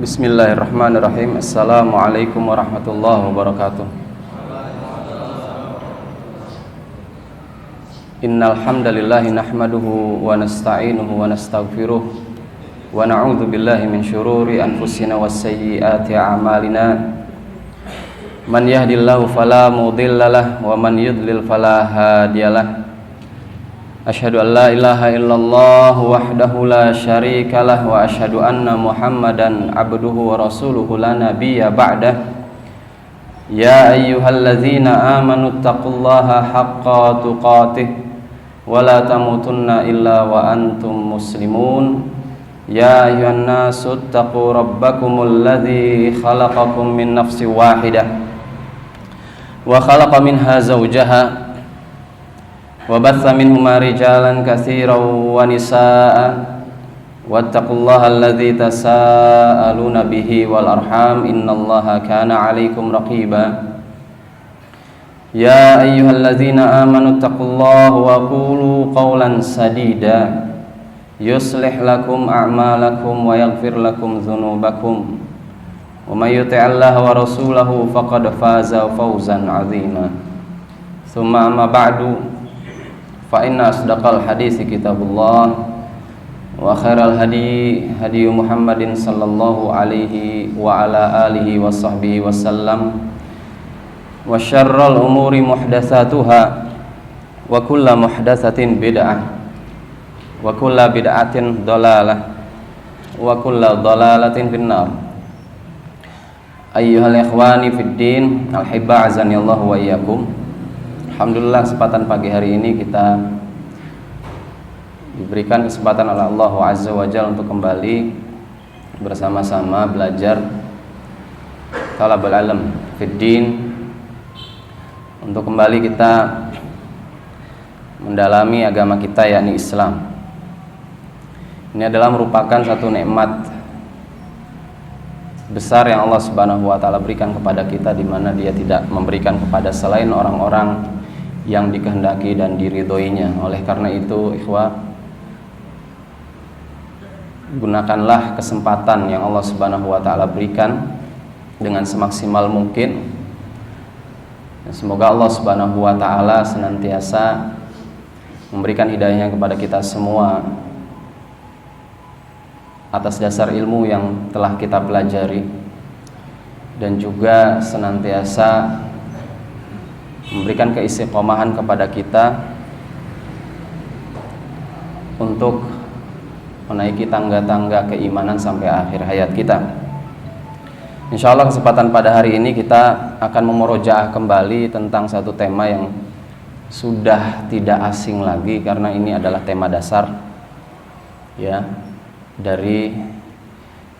Bismillahirrahmanirrahim. Assalamualaikum warahmatullahi wabarakatuh. Innal hamdalillahi nahmaduhu wa nasta'inuhu wa nastaghfiruh wa na'udzu billahi min syururi anfusina was sayyiati a'malina. Man yahdihillahu fala mudhillalah wa man yudlil fala hadiyalah. Asyhadu an la ilaha illallah wahdahu la syarikalah wa asyhadu anna Muhammadan abduhu wa rasuluhu la nabiyya ba'dah. Ya ayyuhalladzina amanu taqullaha haqqa tuqatih wa la tamutunna illa wa antum muslimun. Ya ayyuhan nasu taqu rabbakumul ladzi khalaqakum min nafsin wahidah wa khalaqa minha zawjaha wa batha minhuma rijalan katsiran wa nisaa wattaqullaha alladzi tasaaluna bihi wal arham innallaha kana 'alaikum raqiba. Ya ayyuhalladzina amanu taqullaha wa qulu qawlan sadida yuslih lakum a'malakum wa yaghfir lakum dzunubakum wa may yuti'illaha wa rasulahu faqad faza fawzan 'azima. Tsumma amma ba'du fa inna asdaqal hadisi kitabullah wa khairal hadi hadi Muhammadin sallallahu alaihi wa ala alihi wa sahbihi wasallam wa syarrul umuri muhdatsatuha wa kullu muhdatsatin bid'ah wa kullu bid'atin dhalalah wa kullu dhalalatin finnar. Ayyuhal ikhwani fid din, al-hibba azani Allah wa iyyakum. Alhamdulillah, kesempatan pagi hari ini kita diberikan kesempatan oleh Allah Azza wa Jalla untuk kembali bersama-sama belajar talabul ilm fid din, untuk kembali kita mendalami agama kita, yakni Islam. Ini adalah merupakan satu nikmat besar yang Allah Subhanahu wa taala berikan kepada kita, di mana Dia tidak memberikan kepada selain orang-orang yang dikehendaki dan diridhoinya. Oleh karena itu, ikhwah, gunakanlah kesempatan yang Allah Subhanahu wa taala berikan dengan semaksimal mungkin. Dan semoga Allah Subhanahu wa taala senantiasa memberikan hidayahnya kepada kita semua atas dasar ilmu yang telah kita pelajari, dan juga senantiasa memberikan keistiqomahan kepada kita untuk menaiki tangga-tangga keimanan sampai akhir hayat kita. Insyaallah, kesempatan pada hari ini kita akan memurojaah kembali tentang satu tema yang sudah tidak asing lagi, karena ini adalah tema dasar ya dari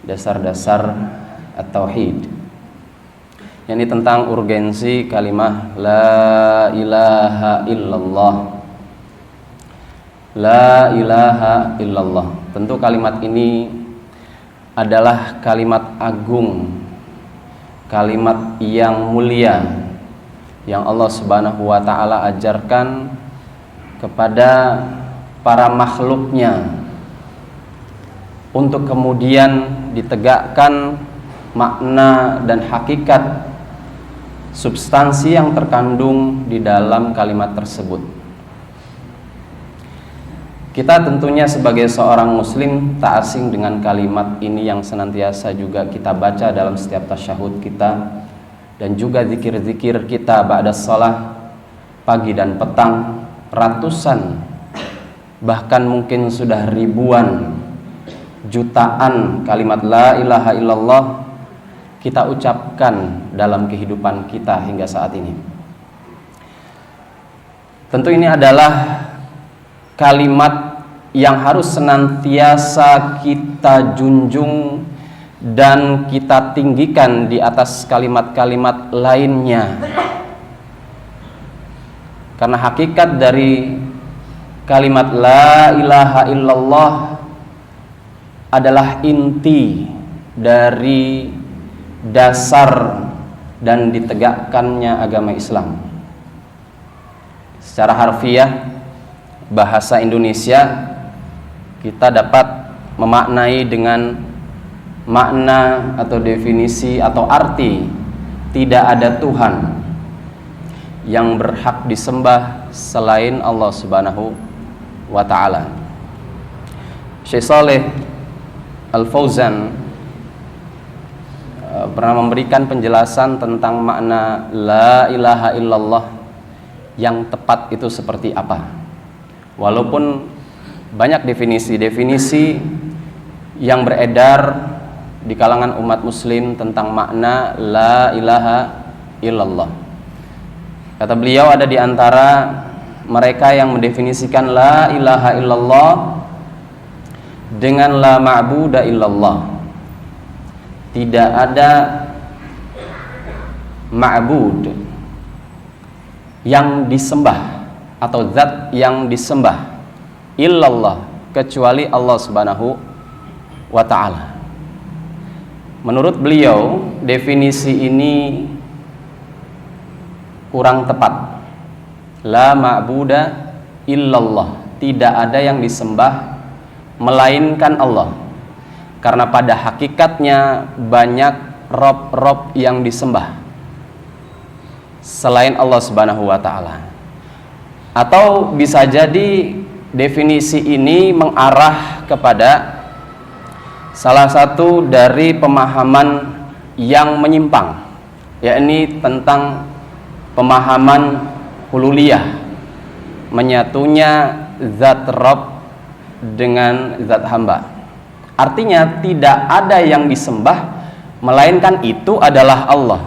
dasar-dasar at-tauhid. Ini tentang urgensi kalimah la ilaha illallah. La ilaha illallah. Tentu kalimat ini adalah kalimat agung, kalimat yang mulia, yang Allah Subhanahu wa ta'ala ajarkan kepada para makhluknya, untuk kemudian ditegakkan makna dan hakikat substansi yang terkandung di dalam kalimat tersebut. Kita tentunya sebagai seorang muslim tak asing dengan kalimat ini yang senantiasa juga kita baca dalam setiap tasyahud kita, dan juga zikir-zikir kita ba'da shalah pagi dan petang. Ratusan, bahkan mungkin sudah ribuan, jutaan kalimat la ilaha illallah kita ucapkan dalam kehidupan kita hingga saat ini. Tentu ini adalah kalimat yang harus senantiasa kita junjung dan kita tinggikan di atas kalimat-kalimat lainnya, karena hakikat dari kalimat la ilaha illallah adalah inti dari dasar dan ditegakkannya agama Islam. Secara harfiah bahasa Indonesia, kita dapat memaknai dengan makna atau definisi atau arti tidak ada Tuhan yang berhak disembah selain Allah Subhanahu wa ta'ala. Syekh Shalih Al-Fauzan pernah memberikan penjelasan tentang makna la ilaha illallah yang tepat itu seperti apa. Walaupun banyak definisi-definisi yang beredar di kalangan umat muslim tentang makna la ilaha illallah. Kata beliau, ada di antara mereka yang mendefinisikan la ilaha illallah dengan la ma'buda illallah. Tidak ada ma'bud yang disembah atau zat yang disembah illallah kecuali Allah Subhanahu wa ta'ala. Menurut beliau, definisi ini kurang tepat. La ma'buda illallah, tidak ada yang disembah melainkan Allah. Karena pada hakikatnya banyak rob-rob yang disembah selain Allah Subhanahu wa ta'ala. Atau bisa jadi definisi ini mengarah kepada salah satu dari pemahaman yang menyimpang, yakni tentang pemahaman hululiyah, menyatunya zat Rabb dengan zat hamba. Artinya tidak ada yang disembah melainkan itu adalah Allah.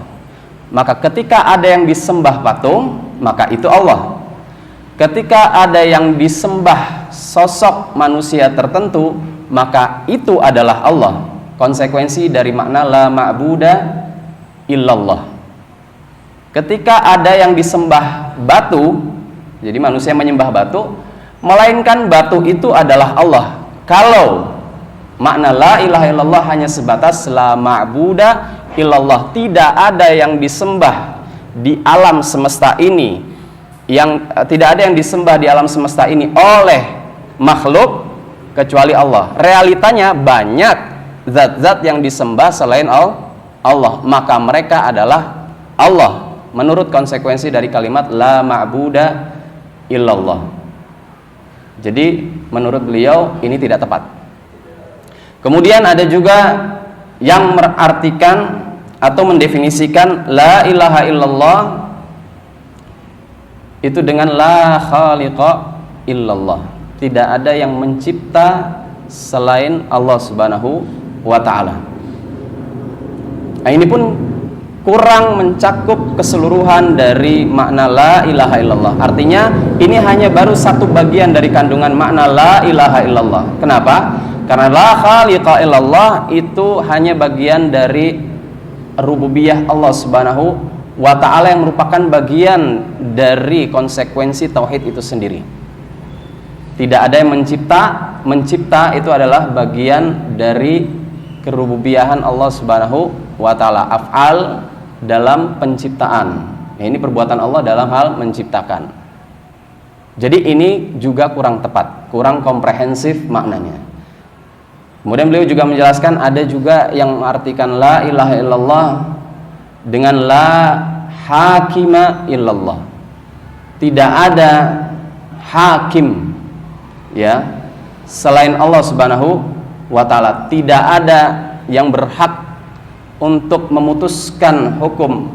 Maka ketika ada yang disembah patung, maka itu Allah. Ketika ada yang disembah sosok manusia tertentu, maka itu adalah Allah. Konsekuensi dari makna la ma'buda illallah. Ketika ada yang disembah batu, jadi manusia menyembah batu, melainkan batu itu adalah Allah. Kalau makna la ilaha illallah hanya sebatas la ma'buda illallah, tidak ada yang disembah di alam semesta ini, yang tidak ada yang disembah di alam semesta ini oleh makhluk kecuali Allah. Realitanya banyak zat-zat yang disembah selain Allah, maka mereka adalah Allah menurut konsekuensi dari kalimat la ma'buda illallah. Jadi menurut beliau ini tidak tepat. Kemudian ada juga yang mengartikan atau mendefinisikan la ilaha illallah itu dengan la khaliqa illallah. Tidak ada yang mencipta selain Allah Subhanahu wa ta'ala. Nah, ini pun kurang mencakup keseluruhan dari makna la ilaha illallah. Artinya ini hanya baru satu bagian dari kandungan makna la ilaha illallah. Kenapa? Karena la khaliqa illallah itu hanya bagian dari rububiyah Allah Subhanahu wa ta'ala yang merupakan bagian dari konsekuensi tauhid itu sendiri. Tidak ada yang mencipta itu adalah bagian dari kerububiyahan Allah Subhanahu wa ta'ala. Af'al dalam penciptaan. Nah, ini perbuatan Allah dalam hal menciptakan. Jadi ini juga kurang tepat, kurang komprehensif maknanya. Kemudian beliau juga menjelaskan ada juga yang mengartikan la ilaha illallah dengan la hakima illallah. Tidak ada hakim, ya, selain Allah Subhanahu wa ta'ala. Tidak ada yang berhak untuk memutuskan hukum,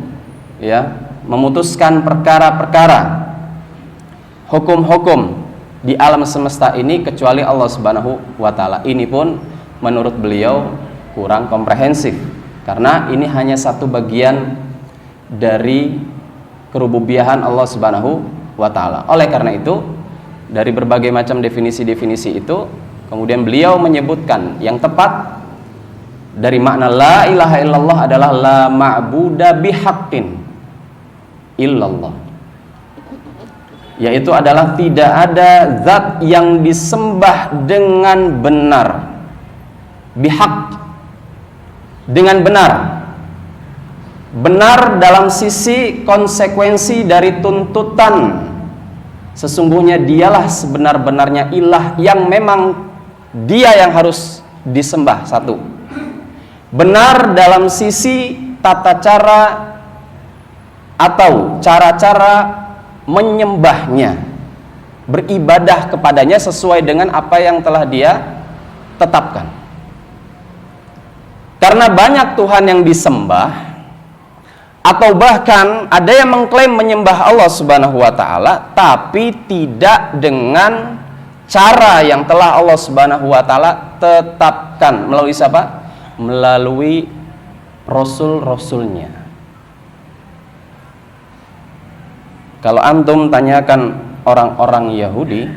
ya, memutuskan perkara-perkara, hukum-hukum di alam semesta ini kecuali Allah Subhanahu wa ta'ala. Ini pun menurut beliau kurang komprehensif, karena ini hanya satu bagian dari kerububiyahan Allah Subhanahu wa ta'ala. Oleh karena itu, dari berbagai macam definisi-definisi itu, kemudian beliau menyebutkan yang tepat dari makna la ilaha illallah adalah la ma'buda bihaqqin illallah, yaitu adalah tidak ada zat yang disembah dengan benar, bihaq, dengan benar. Benar dalam sisi konsekuensi dari tuntutan, sesungguhnya dialah sebenar-benarnya ilah yang memang dia yang harus disembah, satu. benar dalam sisi tata cara atau cara-cara menyembahnya, beribadah kepadanya sesuai dengan apa yang telah dia tetapkan. Karena banyak Tuhan yang disembah, atau bahkan ada yang mengklaim menyembah Allah Subhanahu wa taala tapi tidak dengan cara yang telah Allah Subhanahu wa taala tetapkan melalui siapa? Melalui rasul-rasulnya. Kalau antum tanyakan orang-orang Yahudi,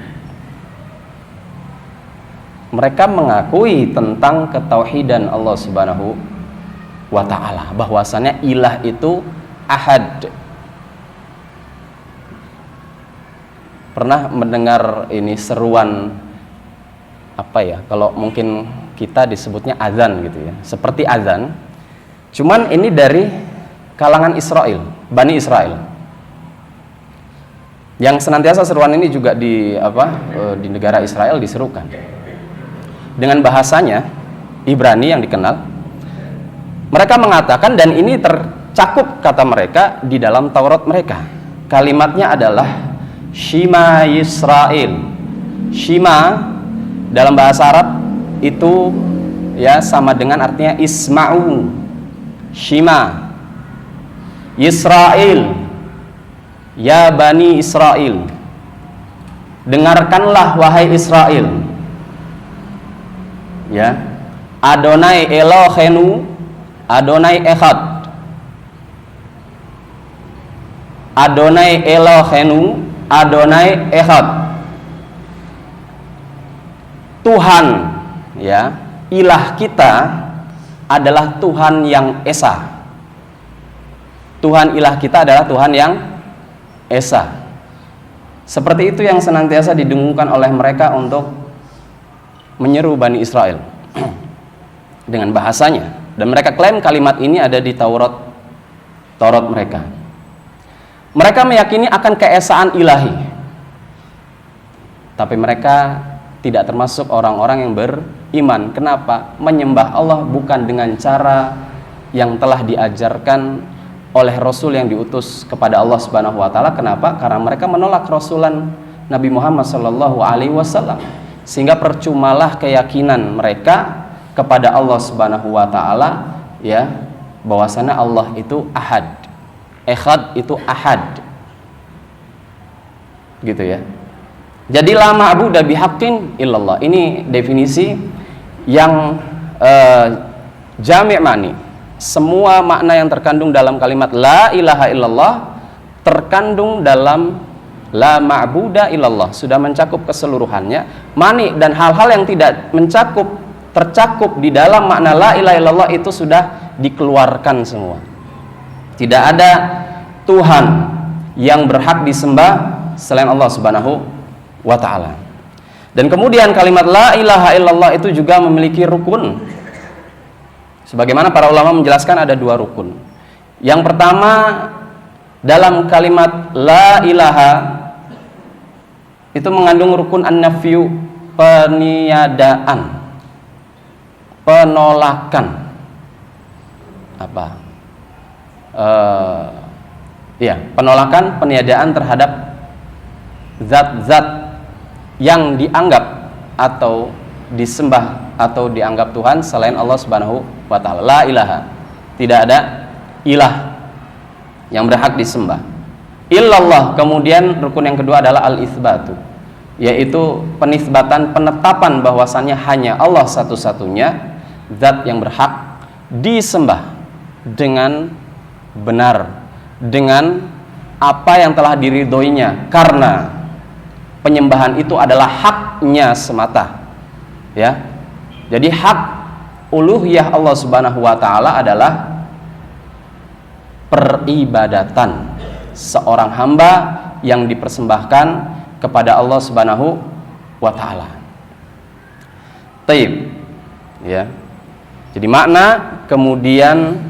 mereka mengakui tentang ketauhidan Allah Subhanahu wa ta'ala, bahwasannya ilah itu ahad. Pernah mendengar ini seruan apa ya, kalau mungkin kita disebutnya azan gitu ya, seperti azan, cuman ini dari kalangan Israel, Bani Israel, yang senantiasa seruan ini juga di di negara Israel diserukan dengan bahasanya Ibrani yang dikenal. Mereka mengatakan, dan ini tercakup kata mereka di dalam Taurat mereka, kalimatnya adalah Shima Yisrael. Shima dalam bahasa Arab itu ya sama dengan artinya isma'u. Shima Yisrael, ya Bani Israel, dengarkanlah wahai Israel, ya, Adonai Elohenu, Adonai Echad, Adonai Elohenu, Adonai Echad. Tuhan, ya, ilah kita adalah Tuhan yang esa. Tuhan ilah kita adalah Tuhan yang esa. Seperti itu yang senantiasa didengungkan oleh mereka untuk menyeru Bani Israel dengan bahasanya, dan mereka klaim kalimat ini ada di Taurat mereka. Mereka meyakini akan keesaan ilahi, tapi mereka tidak termasuk orang-orang yang beriman. Kenapa? Menyembah Allah bukan dengan cara yang telah diajarkan oleh Rasul yang diutus kepada Allah Subhanahu wa taala. Kenapa? Karena mereka menolak rasulan Nabi Muhammad sallallahu alaihi wasallam. Sehingga percumalah keyakinan mereka kepada Allah Subhanahu wa taala, ya, bahwasanya Allah itu ahad. Echad itu ahad. Gitu ya. Jadi la ma'budu bihaqqin illallah. Ini definisi yang jami' ma'ni. Semua makna yang terkandung dalam kalimat la ilaha illallah terkandung dalam la ma'buda illallah, sudah mencakup keseluruhannya. Mani dan hal-hal yang tidak tercakup di dalam makna la ilaha illallah itu sudah dikeluarkan semua. Tidak ada Tuhan yang berhak disembah selain Allah Subhanahu wa ta'ala. Dan kemudian kalimat la ilaha illallah itu juga memiliki rukun. Sebagaimana para ulama menjelaskan ada dua rukun. Yang pertama, dalam kalimat la ilaha itu mengandung rukun an-nafyu, peniadaan, penolakan. Penolakan, peniadaan terhadap zat-zat yang dianggap atau disembah atau dianggap Tuhan selain Allah Subhanahu wa ta'ala. La ilaha, tidak ada ilah yang berhak disembah illallah. Kemudian rukun yang kedua adalah al-itsbatu, yaitu penisbatan, penetapan bahwasannya hanya Allah satu-satunya zat yang berhak disembah dengan benar, dengan apa yang telah diridhoinya, karena penyembahan itu adalah haknya semata, ya. Jadi hak uluhiyah Allah Subhanahu wa ta'ala adalah peribadatan seorang hamba yang dipersembahkan kepada Allah Subhanahu wa ta'ala. Taib, ya. Jadi makna kemudian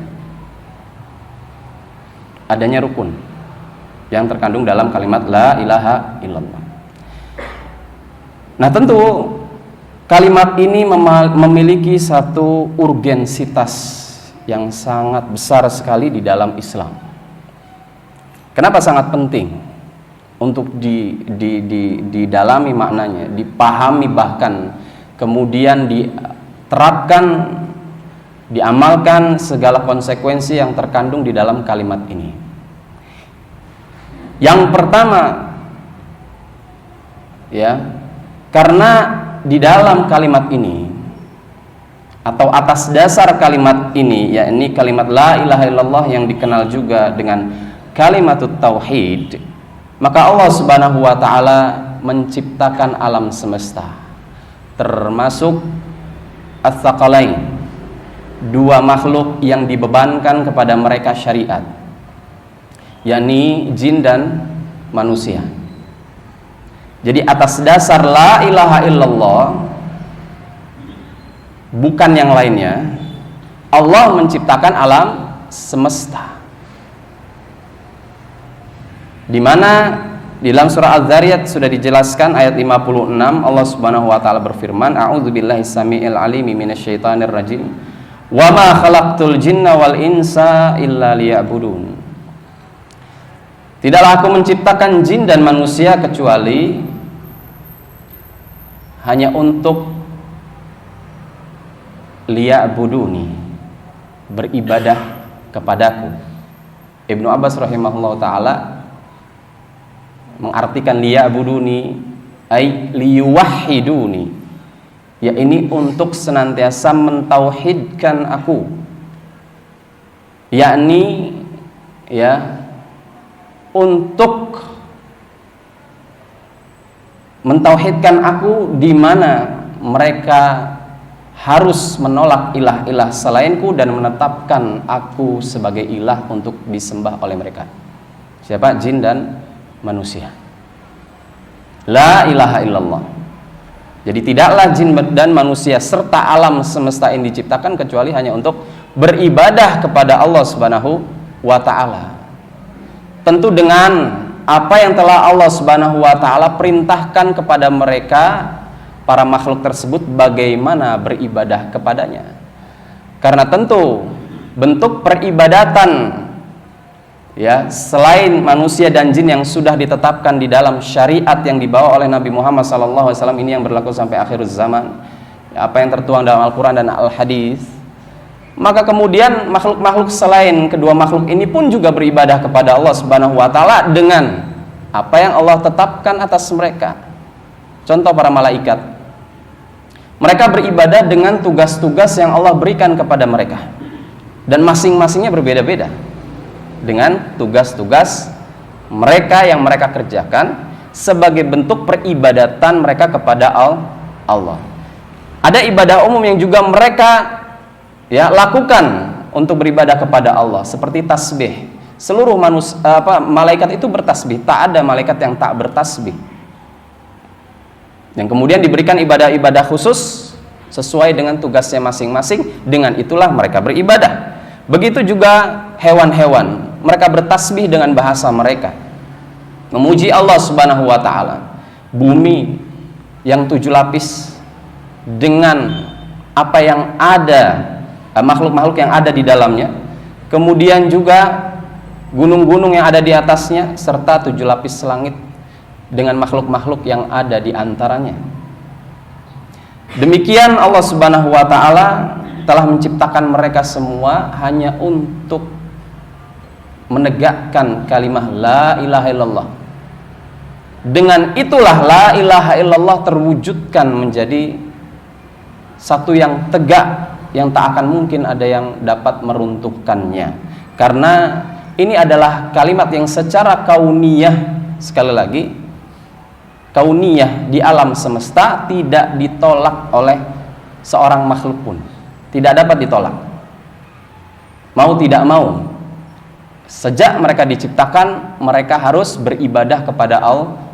adanya rukun yang terkandung dalam kalimat la ilaha illallah. Nah, tentu kalimat ini memiliki satu urgensitas yang sangat besar sekali di dalam Islam. Kenapa sangat penting untuk didalami maknanya, dipahami, bahkan kemudian diterapkan, diamalkan segala konsekuensi yang terkandung di dalam kalimat ini. Yang pertama, ya, karena di dalam kalimat ini atau atas dasar kalimat ini, yakni kalimat la ilaha illallah yang dikenal juga dengan kalimatut tauhid, maka Allah Subhanahu wa taala menciptakan alam semesta, termasuk ats-tsaqalain, dua makhluk yang dibebankan kepada mereka syariat, yakni jin dan manusia. Jadi atas dasar la ilaha illallah, bukan yang lainnya, Allah menciptakan alam semesta. Di mana di dalam surah Az-Zariyat sudah dijelaskan ayat 56, Allah Subhanahu wa taala berfirman, a'udzubillahi samiil alimi minasyaitonir rajim, wa ma khalaqtul jinna wal insa illa liya'budun. Tidaklah aku menciptakan jin dan manusia kecuali hanya untuk liya'buduni, beribadah kepadaku. Ibnu Abbas rahimahullah ta'ala mengartikan liya'buduni ay liyuwahhiduni, ya ini untuk senantiasa mentauhidkan aku, yakni ya untuk mentauhidkan aku, di mana mereka harus menolak ilah-ilah selainku dan menetapkan aku sebagai ilah untuk disembah oleh mereka. Siapa? Jin dan manusia. La ilaha illallah. Jadi tidaklah jin dan manusia serta alam semesta ini diciptakan kecuali hanya untuk beribadah kepada Allah Subhanahu wa taala. Tentu dengan apa yang telah Allah Subhanahu wa taala perintahkan kepada mereka, para makhluk tersebut, bagaimana beribadah kepadanya. Karena tentu bentuk peribadatan, ya, selain manusia dan jin yang sudah ditetapkan di dalam syariat yang dibawa oleh Nabi Muhammad SAW, ini yang berlaku sampai akhir zaman, apa yang tertuang dalam Al-Quran dan Al-Hadis, maka kemudian makhluk-makhluk selain kedua makhluk ini pun juga beribadah kepada Allah Subhanahu wa taala dengan apa yang Allah tetapkan atas mereka. Contoh para malaikat, mereka beribadah dengan tugas-tugas yang Allah berikan kepada mereka, dan masing-masingnya berbeda-beda dengan tugas-tugas mereka yang mereka kerjakan sebagai bentuk peribadatan mereka kepada Allah. Ada ibadah umum yang juga mereka lakukan untuk beribadah kepada Allah, seperti tasbih. Seluruh malaikat itu bertasbih, tak ada malaikat yang tak bertasbih. Yang kemudian diberikan ibadah-ibadah khusus sesuai dengan tugasnya masing-masing, dengan itulah mereka beribadah. Begitu juga hewan-hewan, mereka bertasbih dengan bahasa mereka, memuji Allah Subhanahu wa taala. Bumi yang 7 lapis dengan apa yang ada, makhluk-makhluk yang ada di dalamnya, kemudian juga gunung-gunung yang ada di atasnya, serta 7 lapis langit dengan makhluk-makhluk yang ada di antaranya. Demikian Allah Subhanahu wa taala telah menciptakan mereka semua hanya untuk menegakkan kalimah la ilaha illallah. Dengan itulah la ilaha illallah terwujudkan menjadi satu yang tegak, yang tak akan mungkin ada yang dapat meruntuhkannya. Karena ini adalah kalimat yang secara kauniyah, sekali lagi, kauniyah di alam semesta tidak ditolak oleh seorang makhluk pun. Tidak dapat ditolak. Mau tidak mau, sejak mereka diciptakan, mereka harus beribadah kepada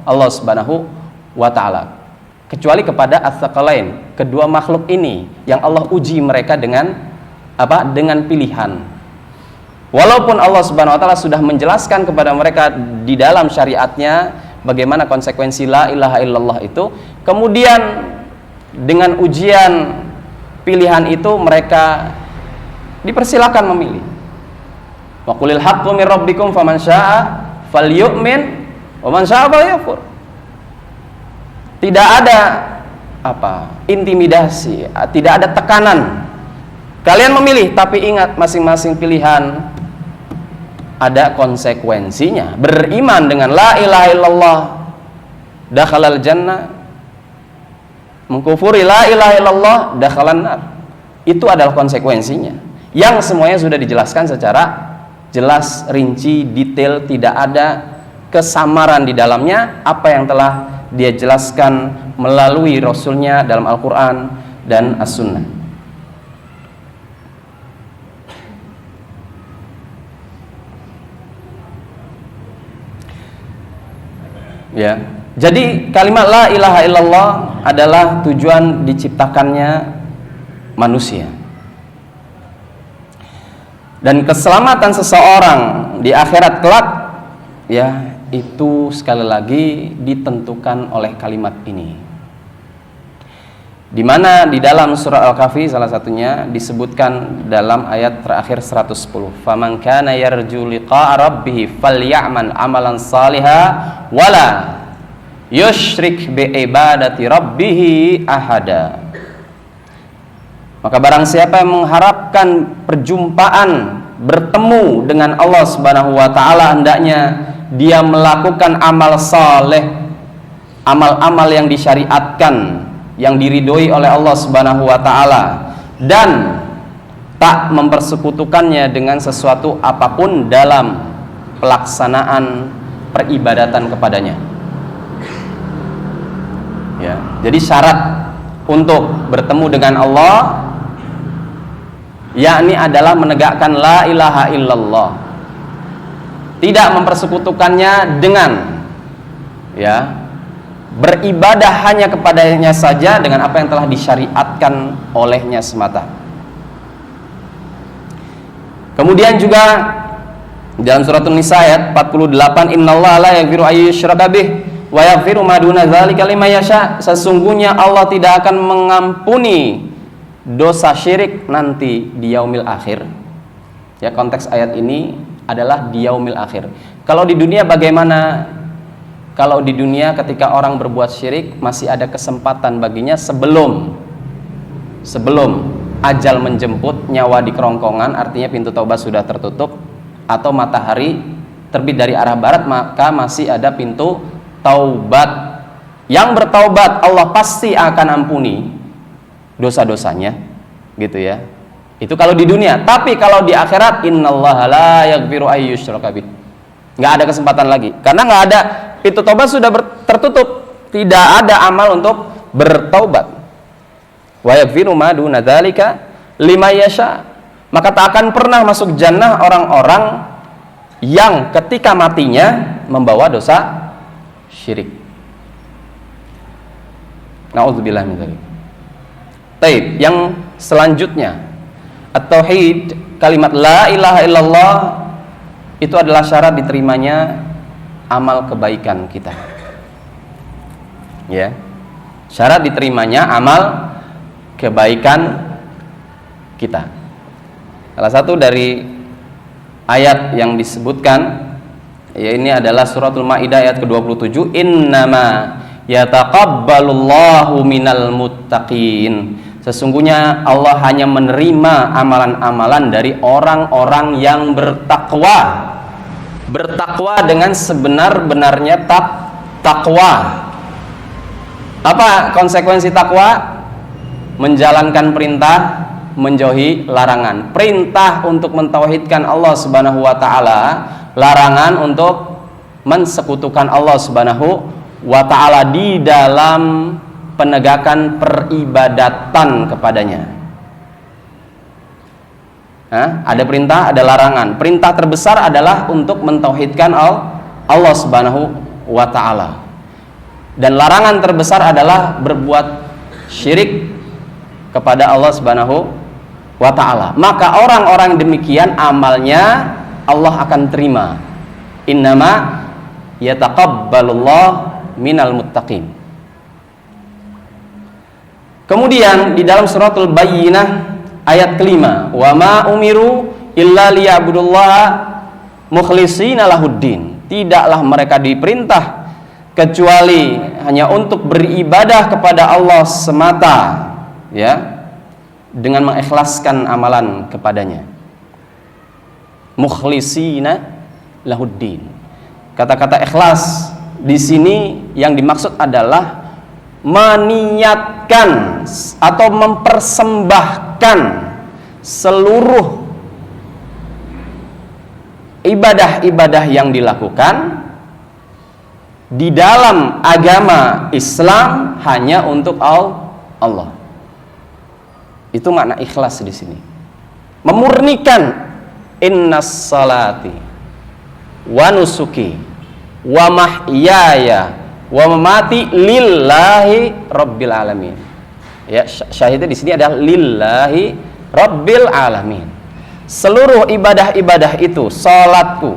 Allah Subhanahu wa ta'ala, kecuali kepada ats-tsaqalain, kedua makhluk ini yang Allah uji mereka dengan apa? Dengan pilihan. Walaupun Allah Subhanahu wa ta'ala sudah menjelaskan kepada mereka di dalam syariatnya bagaimana konsekuensi la ilaha illallah itu, kemudian dengan ujian pilihan itu mereka dipersilakan memilih. Wa qulil haqqu mir rabbikum faman syaa'a falyu'min wa man syaa'a falyakfur. Tidak ada intimidasi, tidak ada tekanan. Kalian memilih, tapi ingat masing-masing pilihan ada konsekuensinya. Beriman dengan la ilaha illallah dakhalal jannah, mengkufuri la ilaha illallah dakhalan nar. Itu adalah konsekuensinya, yang semuanya sudah dijelaskan secara jelas, rinci, detail, tidak ada kesamaran di dalamnya. Apa yang telah dia jelaskan melalui Rasulnya dalam Al-Quran dan As-Sunnah. Ya, jadi kalimat la ilaha illallah adalah tujuan diciptakannya manusia. Dan keselamatan seseorang di akhirat kelak, ya, itu sekali lagi ditentukan oleh kalimat ini. Di mana di dalam surah Al-Kahfi salah satunya disebutkan dalam ayat terakhir 110. Faman kana yarju liqa'a rabbih falyamal amalan salihah wala yusyrik bi ibadati rabbih ahada. Maka barang siapa yang mengharapkan perjumpaan, bertemu dengan Allah Subhanahu wa taala, hendaknya dia melakukan amal saleh, amal-amal yang disyariatkan, yang diridhoi oleh Allah Subhanahu wa taala, dan tak mempersekutukannya dengan sesuatu apapun dalam pelaksanaan peribadatan kepadanya. Ya, jadi syarat untuk bertemu dengan Allah yakni adalah menegakkan la ilaha illallah, tidak mempersekutukannya dengan, ya, beribadah hanya kepadanya saja dengan apa yang telah disyariatkan olehnya semata. Kemudian juga dalam surat An-Nisa ayat 48, innallaha la yaghfiru ayyushraka bih wa yaghfiru ma duna dzalika liman yasha. Sesungguhnya Allah tidak akan mengampuni dosa syirik nanti di yaumil akhir. Ya, konteks ayat ini adalah di yaumil akhir. Kalau di dunia bagaimana? Kalau di dunia ketika orang berbuat syirik masih ada kesempatan baginya sebelum ajal menjemput, nyawa di kerongkongan, artinya pintu taubat sudah tertutup, atau matahari terbit dari arah barat, maka masih ada pintu taubat. Yang bertaubat Allah pasti akan ampuni dosa-dosanya, gitu ya. Itu kalau di dunia. Tapi kalau di akhirat, innallaha la yaghfiru ayyushraka bih, nggak ada kesempatan lagi, karena nggak ada, pintu taubat sudah tertutup, tidak ada amal untuk bertaubat. Wa yaghfiru ma duna dzalika liman yasha. Maka tak akan pernah masuk jannah orang-orang yang ketika matinya membawa dosa syirik. Na'udzubillah min dzalik. Baik, yang selanjutnya, at-tauhid, kalimat la ilaha illallah, itu adalah syarat diterimanya amal kebaikan kita. Ya. Syarat diterimanya amal kebaikan kita. Salah satu dari ayat yang disebutkan, ya, ini adalah suratul Maidah ayat ke-27, innama yataqabbalullahu minal muttaqin. Sesungguhnya Allah hanya menerima amalan-amalan dari orang-orang yang bertakwa. Bertakwa dengan sebenar-benarnya takwa. Apa konsekuensi takwa? Menjalankan perintah, menjauhi larangan. Perintah untuk mentauhidkan Allah Subhanahu wa taala, larangan untuk mensekutukan Allah Subhanahu wa taala di dalam penegakan peribadatan kepadanya. Ada perintah, ada larangan. Perintah terbesar adalah untuk mentauhidkan Allah Subhanahu wa taala. Dan larangan terbesar adalah berbuat syirik kepada Allah Subhanahu wa taala. Maka orang-orang demikian amalnya Allah akan terima. Innama yataqabbalullah minal muttaqin. Kemudian di dalam suratul Bayyinah ayat kelima, wa ma umiru illa liya'budullaha mukhlishina lahuddin. Tidaklah mereka diperintah kecuali hanya untuk beribadah kepada Allah semata, ya, dengan mengikhlaskan amalan kepadanya. Mukhlishina lahuddin. Kata-kata ikhlas di sini yang dimaksud adalah meniatkan atau mempersembahkan seluruh ibadah-ibadah yang dilakukan di dalam agama Islam hanya untuk Allah. Itu makna ikhlas di sini. Memurnikan innas salati wa nusuki wa mahyaya wa mamati lillahi rabbil alamin. Ya, syahidnya di sini adalah lillahi rabbil alamin. Seluruh ibadah-ibadah itu, salatku,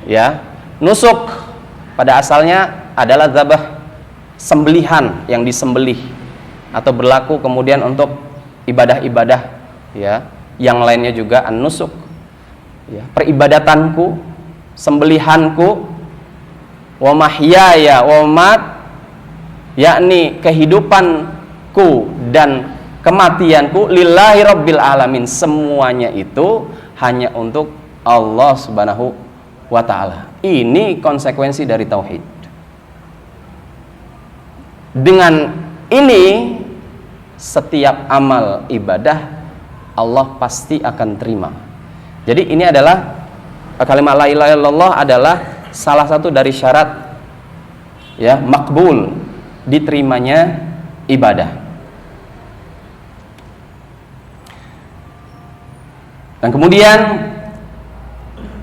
ya, nusuk pada asalnya adalah zabah, sembelihan yang disembelih, atau berlaku kemudian untuk ibadah-ibadah, ya, yang lainnya juga an-nusuk, ya, peribadatanku, sembelihanku, wa mahyaya wa mamat, yakni kehidupanku dan kematianku, lillahi rabbil alamin, semuanya itu hanya untuk Allah subhanahu wa ta'ala. Ini konsekuensi dari tauhid. Dengan ini setiap amal ibadah Allah pasti akan terima. Jadi ini adalah kalimat la ilaha illallah adalah salah satu dari syarat, ya, makbul, diterimanya ibadah. Dan kemudian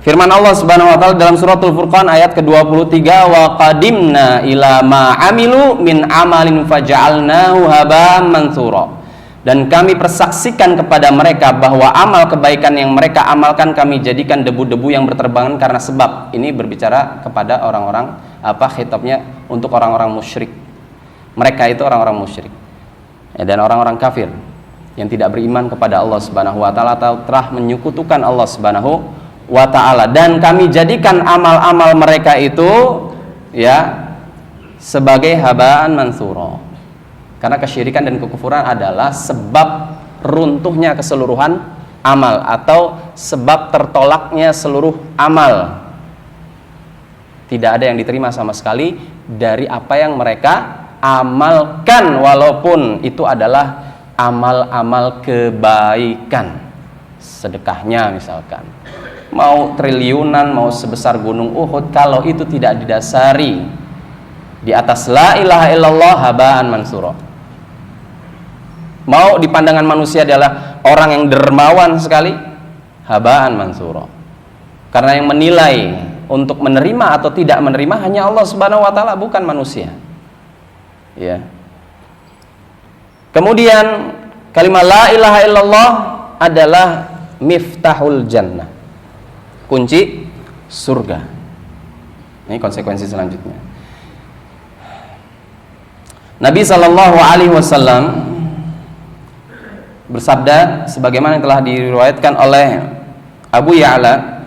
firman Allah Subhanahu wa taala dalam suratul Furqan ayat ke-23, wa qadimna ila ma amilu min amalin faja'alnahu haba'an mansura. Dan kami persaksikan kepada mereka bahwa amal kebaikan yang mereka amalkan kami jadikan debu-debu yang berterbangan karena sebab. Ini berbicara kepada orang-orang, khitabnya untuk orang-orang musyrik. Mereka itu orang-orang musyrik, ya, dan orang-orang kafir yang tidak beriman kepada Allah Subhanahu wa taala atau telah menyekutukan Allah Subhanahu wa taala. Dan kami jadikan amal-amal mereka itu, ya, sebagai haba'an mansura. Karena kesyirikan dan kekufuran adalah sebab runtuhnya keseluruhan amal atau sebab tertolaknya seluruh amal. Tidak ada yang diterima sama sekali dari apa yang mereka amalkan, walaupun itu adalah amal-amal kebaikan. Sedekahnya misalkan, mau triliunan, mau sebesar gunung Uhud, kalau itu tidak didasari di atas la ilaha illallah, haba'an mansura. Mau di pandangan manusia adalah orang yang dermawan sekali, haba'an mansura. Karena yang menilai untuk menerima atau tidak menerima hanya Allah Subhanahu wa taala, bukan manusia. Ya. Kemudian kalimat la ilaha illallah adalah miftahul jannah, kunci surga. Ini konsekuensi selanjutnya. Nabi sallallahu alaihi wasallam bersabda sebagaimana yang telah diriwayatkan oleh Abu Ya'la,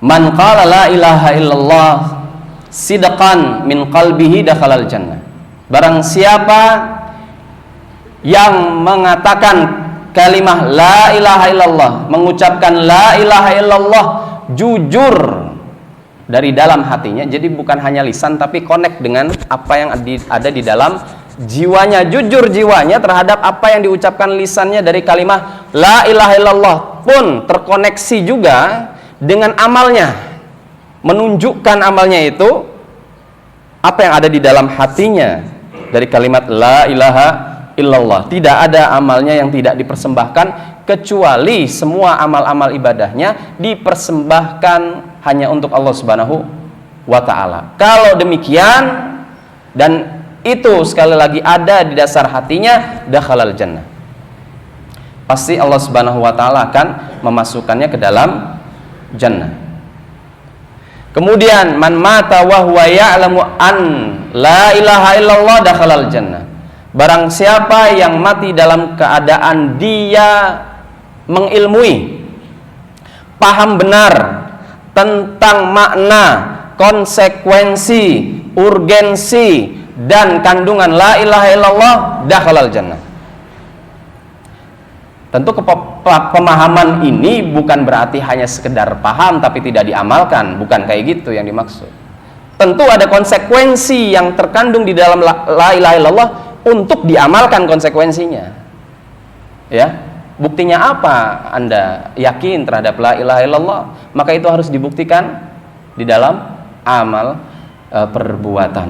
man qala la ilaha illallah sidqan min qalbihi dakhalal jannah. Barang siapa yang mengatakan kalimah la ilaha illallah, mengucapkan la ilaha illallah jujur dari dalam hatinya, jadi bukan hanya lisan tapi connect dengan apa yang ada di dalam jiwanya, jujur jiwanya terhadap apa yang diucapkan lisannya dari kalimah la ilaha illallah, pun terkoneksi juga dengan amalnya, menunjukkan amalnya itu apa yang ada di dalam hatinya dari kalimat la ilaha illallah. Tidak ada amalnya yang tidak dipersembahkan, kecuali semua amal-amal ibadahnya dipersembahkan hanya untuk Allah Subhanahu wa ta'ala. Kalau demikian, dan itu sekali lagi ada di dasar hatinya, dakhalal jannah, pasti Allah Subhanahu wa ta'ala akan memasukkannya ke dalam jannah. Kemudian man mata wa huwa ya'lamu an la ilaha illallah dakhalal jannah. Barang siapa yang mati dalam keadaan dia mengilmui, paham benar tentang makna, konsekuensi, urgensi dan kandungan la ilaha illallah, dakhalal jannah. Tentu pemahaman ini bukan berarti hanya sekedar paham tapi tidak diamalkan, bukan kayak gitu yang dimaksud. Tentu ada konsekuensi yang terkandung di dalam la ilaha illallah untuk diamalkan konsekuensinya. Ya, buktinya apa Anda yakin terhadap la ilaha illallah? Maka itu harus dibuktikan di dalam amal perbuatan.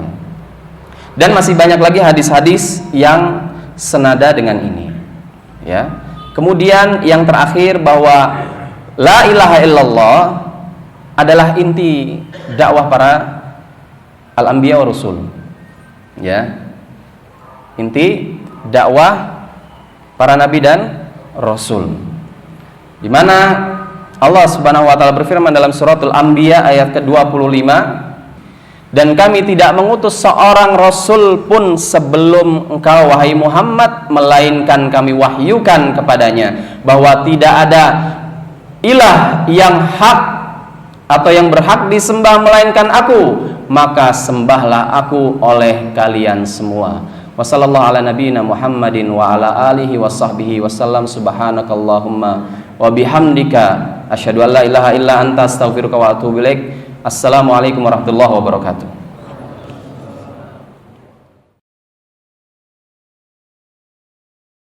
Dan masih banyak lagi hadis-hadis yang senada dengan ini. Ya. Kemudian yang terakhir bahwa la ilaha illallah adalah inti dakwah para al-anbiya wa rasul. Ya. Inti dakwah para nabi dan rasul. Di mana Allah Subhanahu wa taala berfirman dalam suratul Anbiya ayat ke-25, dan kami tidak mengutus seorang rasul pun sebelum engkau wahai Muhammad, melainkan kami wahyukan kepadanya bahwa tidak ada ilah yang hak atau yang berhak disembah melainkan aku, maka sembahlah aku oleh kalian semua. Wassallallahu ala nabiyyina Muhammadin wa ala alihi wa sahbihi wasallam. Subhanakallahumma wa bihamdika asyhadu an la ilaha illa anta astaghfiruka wa atubu ilaik. Assalamualaikum warahmatullahi wabarakatuh.